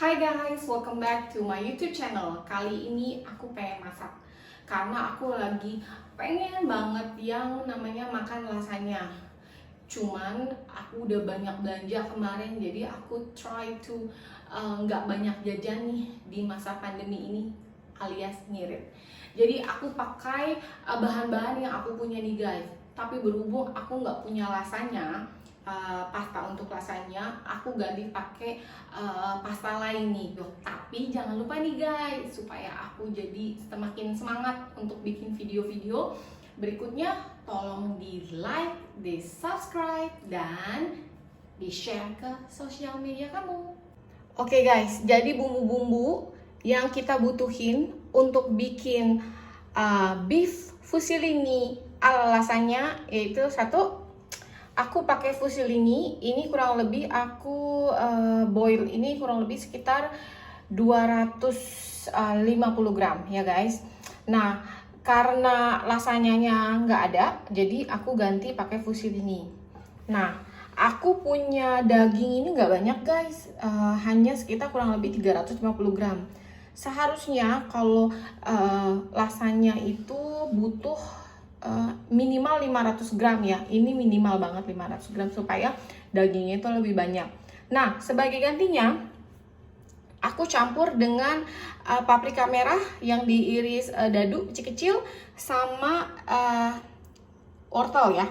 Hai guys, welcome back to my YouTube channel. Kali ini aku pengen masak karena aku lagi pengen banget yang namanya makan lasagna. Cuman aku udah banyak belanja kemarin, jadi aku try to nggak banyak jajan nih di masa pandemi ini alias ngirit. Jadi aku pakai bahan-bahan yang aku punya nih guys. Tapi berhubung aku nggak punya lasagna, pasta untuk lasagna, aku ganti pakai pasta lain nih. Tapi jangan lupa nih guys, supaya aku jadi semakin semangat untuk bikin video-video berikutnya, tolong di like, di subscribe, dan di share ke sosial media kamu. Oke guys, jadi bumbu-bumbu yang kita butuhin untuk bikin beef fusilini ala lasagna yaitu satu, aku pakai fusilini ini kurang lebih aku boil ini kurang lebih sekitar 250 gram ya guys. Nah, karena lasagnanya nggak ada, jadi aku ganti pakai fusilini. Nah, aku punya daging ini nggak banyak guys, hanya sekitar kurang lebih 350 gram. Seharusnya kalau lasagna itu butuh minimal 500 gram ya. Ini minimal banget 500 gram supaya dagingnya itu lebih banyak. Nah, sebagai gantinya aku campur dengan paprika merah yang diiris dadu kecil-kecil sama wortel ya.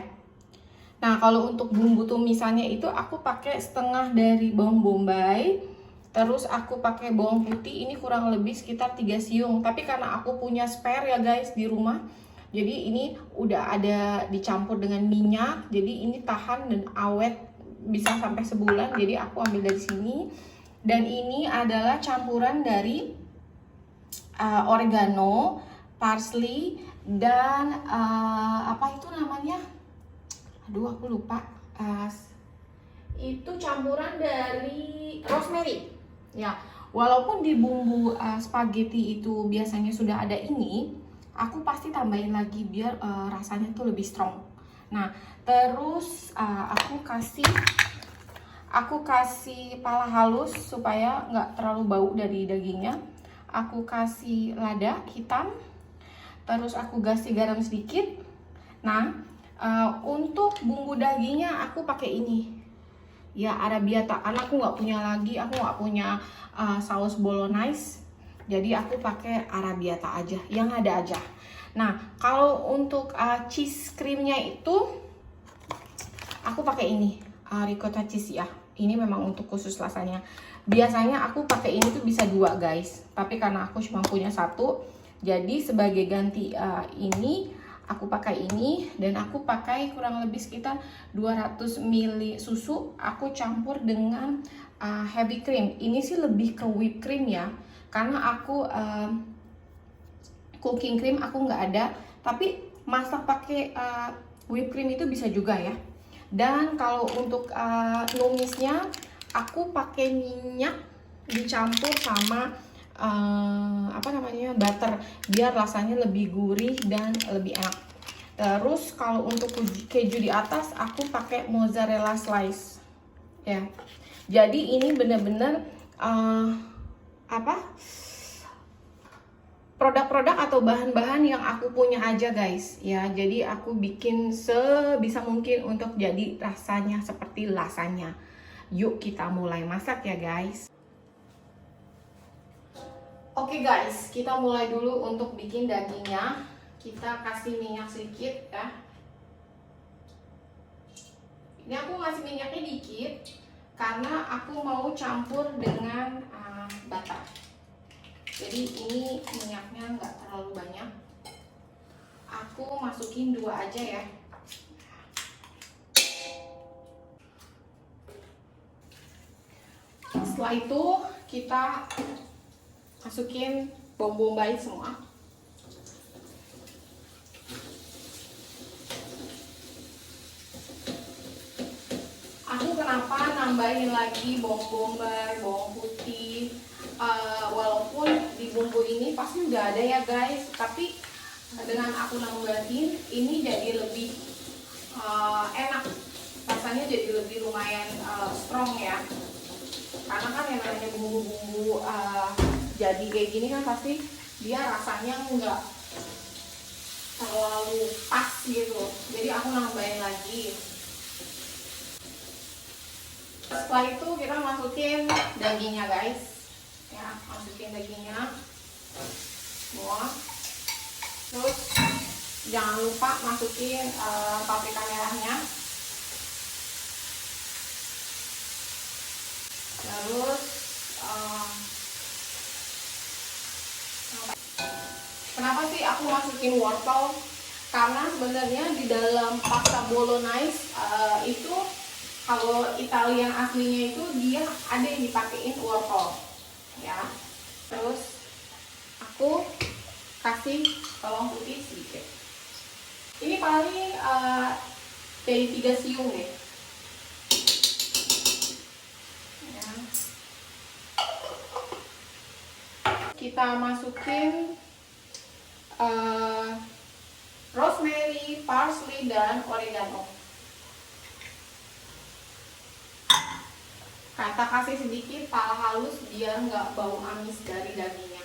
Nah, kalau untuk bumbu tumisannya itu aku pakai setengah dari bawang bombay, terus aku pakai bawang putih ini kurang lebih sekitar 3 siung. Tapi karena aku punya spare ya guys di rumah, jadi ini udah ada dicampur dengan minyak, jadi ini tahan dan awet bisa sampai sebulan. Jadi aku ambil dari sini. Dan ini adalah campuran dari oregano, parsley, dan apa itu namanya? Aduh, aku lupa. Itu campuran dari rosemary. Ya, walaupun di bumbu spaghetti itu biasanya sudah ada ini, aku pasti tambahin lagi biar rasanya tuh lebih strong. Nah, terus aku kasih pala halus supaya nggak terlalu bau dari dagingnya. Aku kasih lada hitam, terus aku kasih garam sedikit. Nah, untuk bumbu dagingnya aku pakai ini ya, arabiata. Karena aku nggak punya lagi, aku nggak punya saus bolognese, jadi aku pakai arabiata aja, yang ada aja. Nah, kalau untuk cheese creamnya itu aku pakai ini ricotta cheese ya. Ini memang untuk khusus lasagna. Biasanya aku pakai ini tuh bisa 2 guys, tapi karena aku cuma punya 1, jadi sebagai ganti ini aku pakai ini. Dan aku pakai kurang lebih sekitar 200 ml susu, aku campur dengan heavy cream. Ini sih lebih ke whipped cream ya, karena aku cooking cream aku nggak ada, tapi masak pakai whipped cream itu bisa juga ya. Dan kalau untuk numisnya aku pakai minyak dicampur sama butter biar rasanya lebih gurih dan lebih enak. Terus kalau untuk keju di atas aku pakai mozzarella slice ya. Jadi ini bener-bener produk-produk atau bahan-bahan yang aku punya aja guys ya. Jadi aku bikin sebisa mungkin untuk jadi rasanya seperti lasagna. Yuk kita mulai masak ya guys. Oke guys, kita mulai dulu untuk bikin dagingnya. Kita kasih minyak sedikit ya. Ini aku ngasih minyaknya dikit karena aku mau campur dengan butter. Jadi ini minyaknya nggak terlalu banyak. Aku masukin 2 aja ya. Setelah itu kita masukin bawang bombay semua. Aku kenapa nambahin lagi bawang bombay, bawang putih, walaupun di bumbu ini pasti udah ada ya guys, tapi dengan aku nambahin ini jadi lebih enak, rasanya jadi lebih lumayan strong ya. Karena kan yang namanya bumbu-bumbu jadi kayak gini kan pasti dia rasanya nggak terlalu pas gitu. Jadi aku nambahin lagi. Setelah itu kita masukin dagingnya guys. Ya, masukin dagingnya semua. Terus jangan lupa masukin paprika merahnya. Terus kenapa sih aku masukin wortel? Karena sebenarnya di dalam pasta bolognese itu kalau Italian aslinya itu dia ada yang dipakein wortel, ya. Terus aku kasih bawang putih sedikit. Ini paling dari 3 siung deh. Ya. Kita masukin rosemary, parsley, dan oregano. Kita kasih sedikit pala halus biar nggak bau amis dari dagingnya.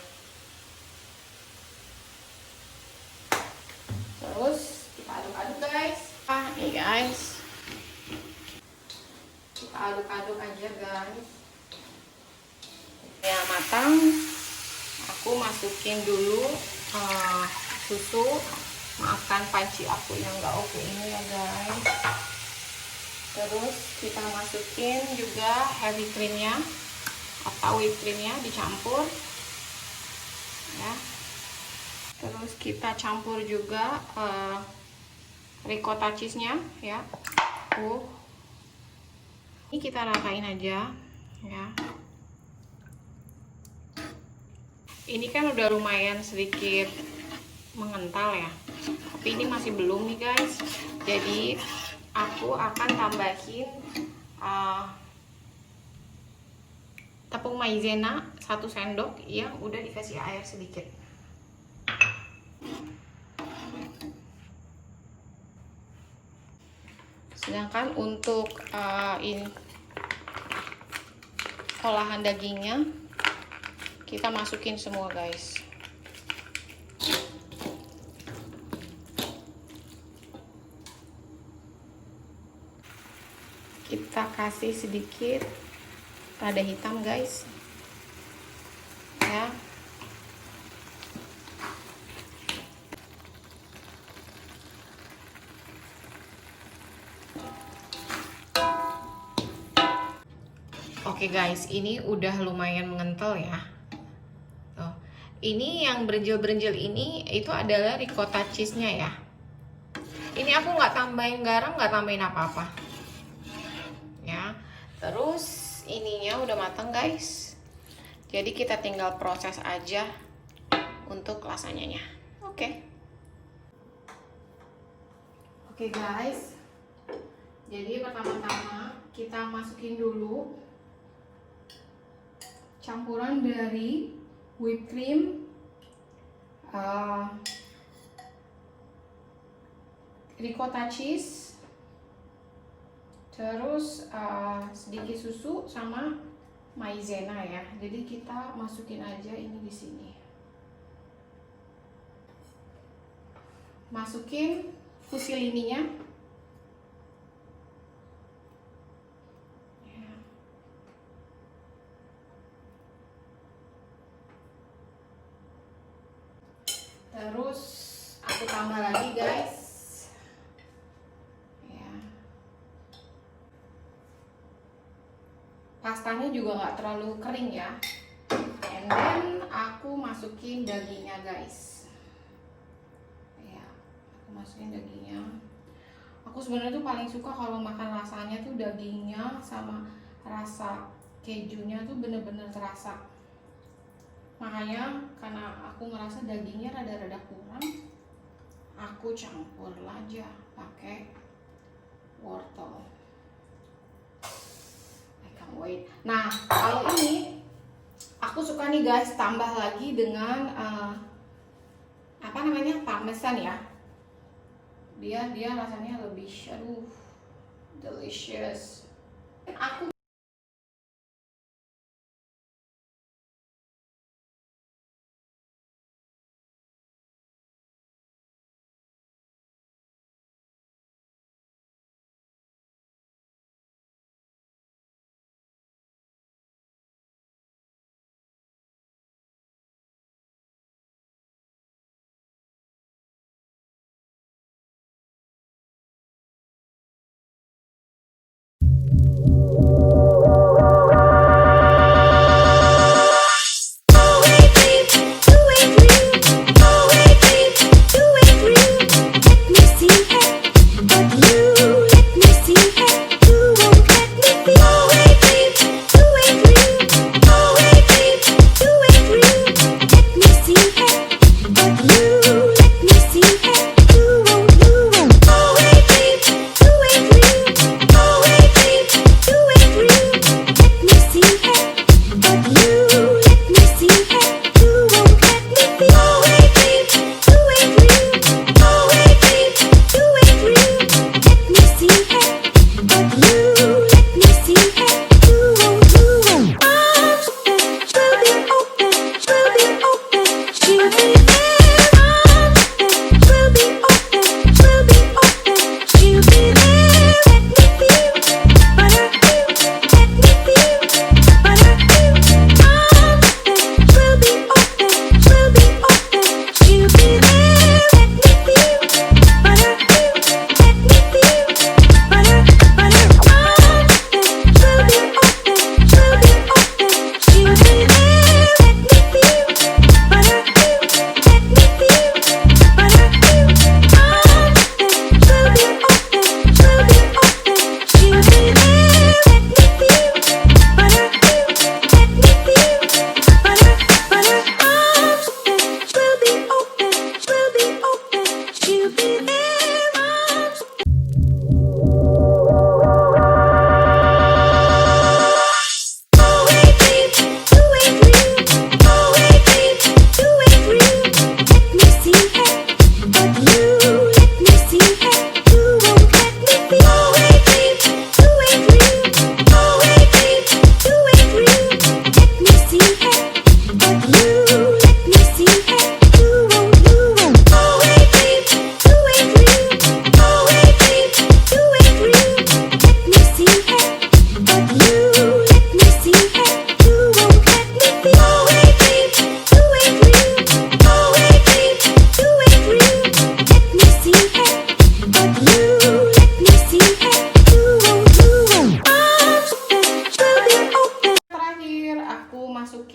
Terus kita aduk-aduk guys. Nih guys, kita aduk-aduk aja guys. Ya matang, aku masukin dulu susu. Maafkan panci aku yang nggak oke ini ya guys. Terus kita masukin juga heavy creamnya atau whipped creamnya dicampur ya. Terus kita campur juga ricotta cheese-nya ya. Ini kita ratain aja ya. Ini kan udah lumayan sedikit mengental ya, tapi ini masih belum nih guys. Jadi aku akan tambahin tepung maizena 1 sendok yang udah dikasih air sedikit. Sedangkan untuk ini olahan dagingnya kita masukin semua guys. Kita kasih sedikit lada hitam guys ya. Oke guys, ini udah lumayan mengental ya. Tuh. Ini yang berenjel-berenjel ini itu adalah ricotta cheese-nya ya. Ini aku nggak tambahin garam, nggak tambahin apa-apa. Ya. Terus ininya udah matang guys. Jadi kita tinggal proses aja untuk lasagna-nya. Oke. Oke guys. Jadi pertama-tama kita masukin dulu campuran dari whipped cream, ricotta cheese, terus sedikit susu sama maizena ya. Jadi kita masukin aja ini di sini. Masukin fusilininya. Terus aku tambah lagi guys ya. Pastanya juga nggak terlalu kering ya. And then aku masukin dagingnya guys ya. Aku masukin dagingnya. Aku sebenarnya tuh paling suka kalau makan lasagna tuh dagingnya sama rasa kejunya tuh bener-bener terasa. Makanya karena aku ngerasa dagingnya rada-rada kurang, aku campur aja pakai wortel. I can't wait. Nah kalau ini aku suka nih guys tambah lagi dengan apa namanya, parmesan ya. Dia rasanya lebih delicious. Aku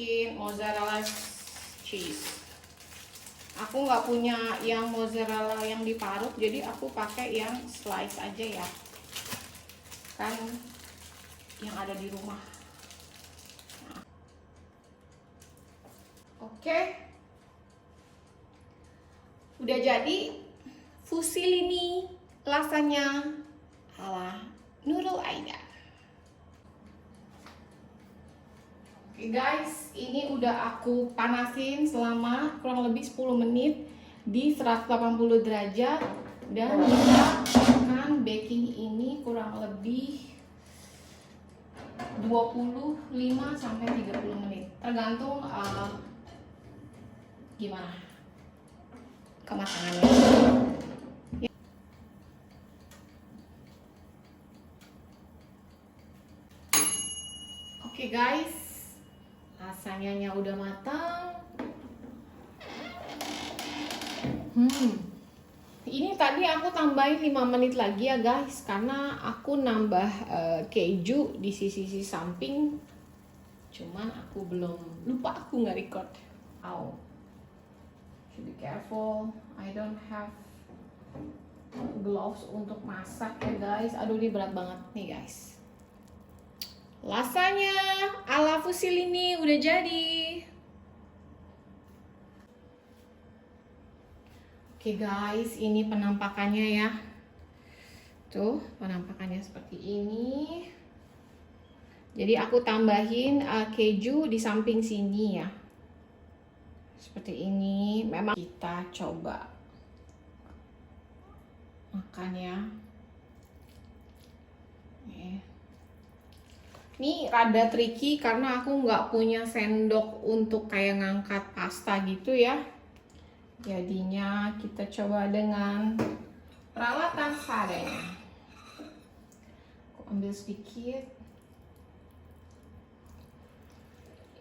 bikin mozzarella cheese. Aku nggak punya yang mozzarella yang diparut, jadi aku pakai yang slice aja ya, kan yang ada di rumah. Nah. Oke, udah jadi fusilini lasagna ala Nurul Aida. Oke guys, ini udah aku panasin selama kurang lebih 10 menit di 180 derajat, dan kita akan baking ini kurang lebih 25 sampai 30 menit, tergantung gimana kematangannya. Oke guys, lasagna udah matang. Ini tadi aku tambahin 5 menit lagi ya guys, karena aku nambah keju di sisi samping. Cuman aku lupa aku nggak record. Oh, should be careful. I don't have gloves untuk masak ya guys. Aduh, ini berat banget nih guys. Lasagna ala fusilini udah jadi. Oke guys, ini penampakannya ya. Tuh, penampakannya seperti ini. Jadi aku tambahin keju di samping sini ya. Seperti ini. Memang kita coba makan ya. Ini rada tricky karena aku nggak punya sendok untuk kayak ngangkat pasta gitu ya. Jadinya kita coba dengan peralatan seadanya. Aku ambil sedikit.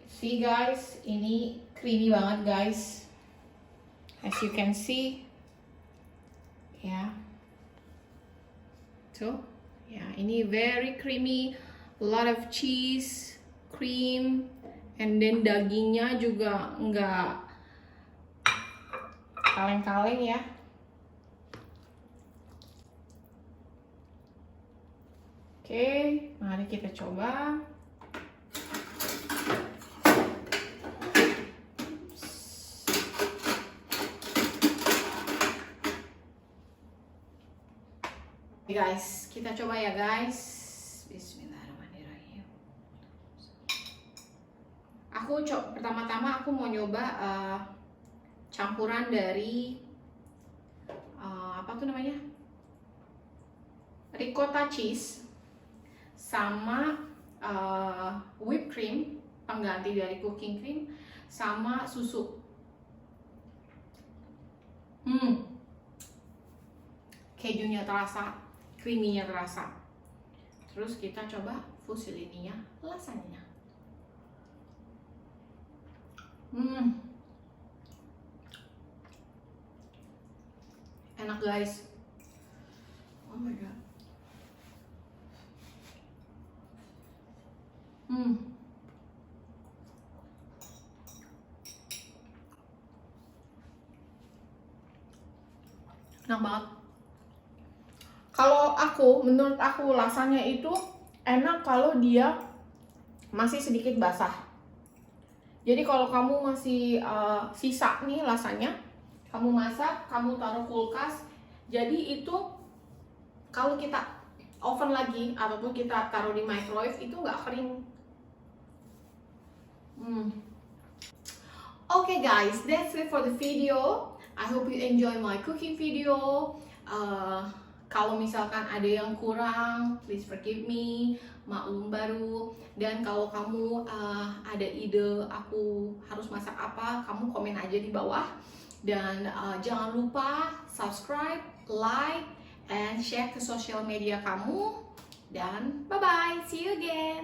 See guys, ini creamy banget guys. As you can see. Ya. Tuh, ya ini very creamy. A lot of cheese, cream, and then dagingnya juga nggak kaleng-kaleng ya. Oke, mari kita coba. Oke guys, kita coba ya guys. Bismillahirrahmanirrahim. Pertama-tama aku mau nyoba campuran dari apa tuh namanya, ricotta cheese sama whipped cream, pengganti dari cooking cream, sama susu. Kejunya terasa, creamy-nya terasa. Terus kita coba fusilininya, lasagna. Enak guys. Oh my god. Enak banget. Kalau menurut aku lasagna itu enak kalau dia masih sedikit basah. Jadi kalau kamu masih sisa nih lasagna, kamu masak, kamu taruh kulkas, jadi itu kalau kita oven lagi ataupun kita taruh di microwave itu nggak kering. Okay guys, that's it for the video. I hope you enjoy my cooking video. Kalau misalkan ada yang kurang, please forgive me, maklum baru. Dan kalau kamu ada ide aku harus masak apa, kamu komen aja di bawah. Dan jangan lupa subscribe, like, and share ke sosial media kamu. Dan bye-bye, see you again.